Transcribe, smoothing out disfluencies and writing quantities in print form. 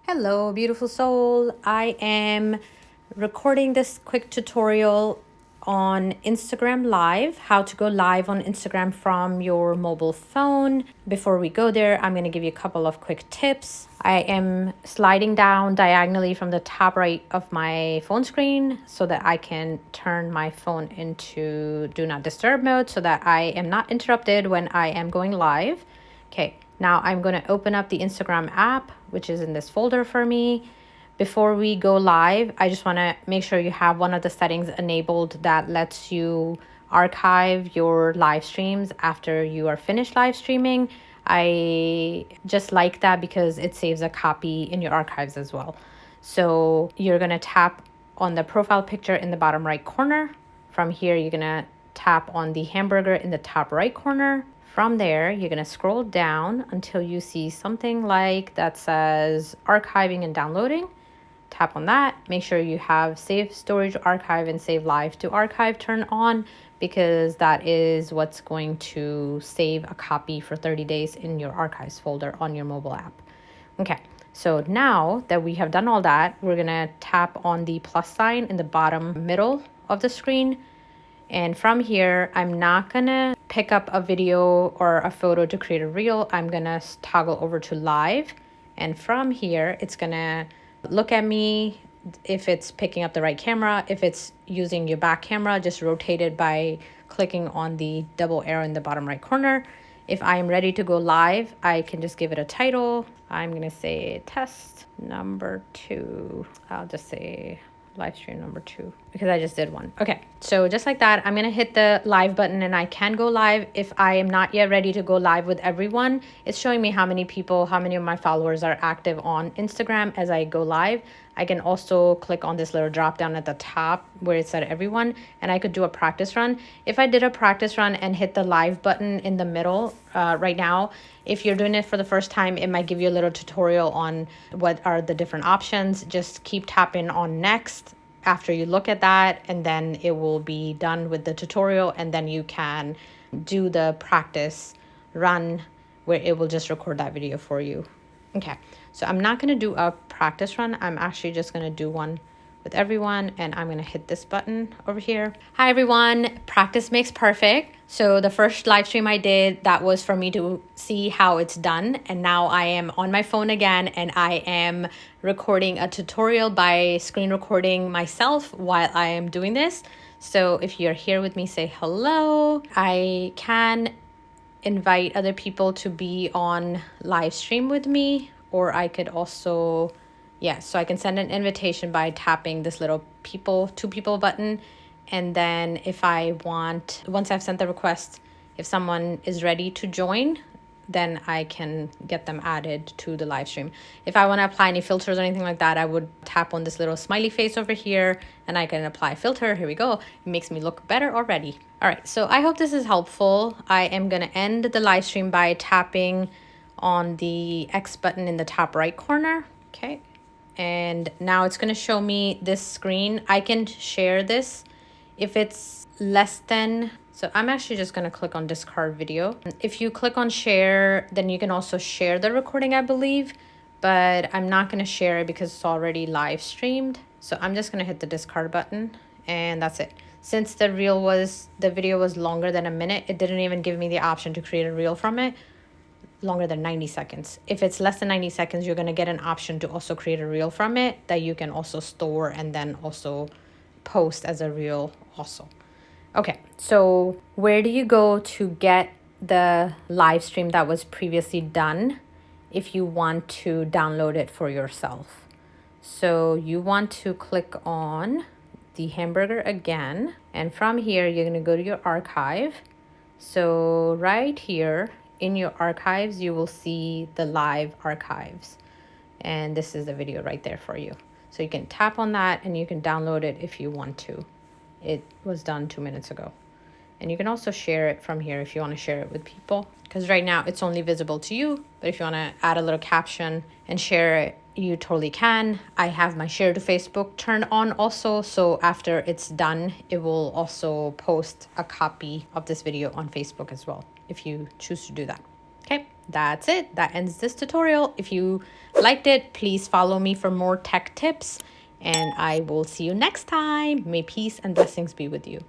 Hello, beautiful soul. I am recording this quick tutorial on Instagram Live, how to go live on Instagram from your mobile phone. Before we go there, I'm going to give you a couple of quick tips. I am sliding down diagonally from the top right of my phone screen so that I can turn my phone into do not disturb mode so that I am not interrupted when I am going live. Okay, now I'm going to open up the Instagram app, which is in this folder for me. Before we go live, I just want to make sure you have one of the settings enabled that lets you archive your live streams after you are finished live streaming. I just like that because it saves a copy in your archives as well. So you're going to tap on the profile picture in the bottom right corner. From here, you're going to tap on the hamburger in the top right corner. From there, you're going to scroll down until you see something like that says archiving and downloading. Tap on that. Make sure you have save storage archive and save live to archive turned on because that is what's going to save a copy for 30 days in your archives folder on your mobile app. Okay, so now that we have done all that, we're going to tap on the plus sign in the bottom middle of the screen. And from here, I'm not gonna pick up a video or a photo to create a reel. I'm gonna toggle over to live. And from here, it's gonna look at me if it's picking up the right camera. If it's using your back camera, just rotate it by clicking on the double arrow in the bottom right corner. If I'm ready to go live, I can just give it a title. I'm gonna say test number 2. I'll just say live stream number 2 because I just did one. Okay, so just like that, I'm gonna hit the live button and I can go live. If I am not yet ready to go live with everyone, it's showing me how many people, how many of my followers are active on Instagram as I go live. I can also click on this little drop down at the top where it said everyone, and I could do a practice run. If I did a practice run and hit the live button in the middle right now, if you're doing it for the first time, it might give you a little tutorial on what are the different options. Just keep tapping on next after you look at that, and then it will be done with the tutorial, and then you can do the practice run where it will just record that video for you. Okay, so I'm not going to do a practice run. I'm actually just going to do one with everyone, and I'm going to hit this button over here. Hi everyone, practice makes perfect. So the first live stream I did, that was for me to see how it's done, and now I am on my phone again and I am recording a tutorial by screen recording myself while I am doing this. So if you're here with me, say hello. I can invite other people to be on live stream with me, or I could also so I can send an invitation by tapping this little two people button. And then if I want, once I've sent the request, if someone is ready to join, then I can get them added to the live stream. If I want to apply any filters or anything like that, I would tap on this little smiley face over here and I can apply a filter. Here we go. It makes me look better already. All right, so I hope this is helpful. I am going to end the live stream by tapping on the X button in the top right corner. Okay, and now it's going to show me this screen. I can share this if it's less than, so I'm actually just going to click on discard video. If you click on share, then you can also share the recording, I believe, but I'm not going to share it because it's already live streamed. So I'm just going to hit the discard button, and that's it. Since the video was longer than a minute, it didn't even give me the option to create a reel from it. Longer than 90 seconds. If it's less than 90 seconds, you're going to get an option to also create a reel from it that you can also store and then also post as a reel also. Okay, so where do you go to get the live stream that was previously done if you want to download it for yourself? So you want to click on the hamburger again, and from here you're going to go to your archive. So right here in your archives, you will see the live archives, and this is the video right there for you. So you can tap on that and you can download it if you want to. It was done 2 minutes ago. And you can also share it from here if you want to share it with people, because right now it's only visible to you, but if you want to add a little caption and share it, you totally can. I have my share to Facebook turned on also, so after it's done, it will also post a copy of this video on Facebook as well, if you choose to do that. Okay, that's it. That ends this tutorial. If you liked it, please follow me for more tech tips, and I will see you next time. May peace and blessings be with you.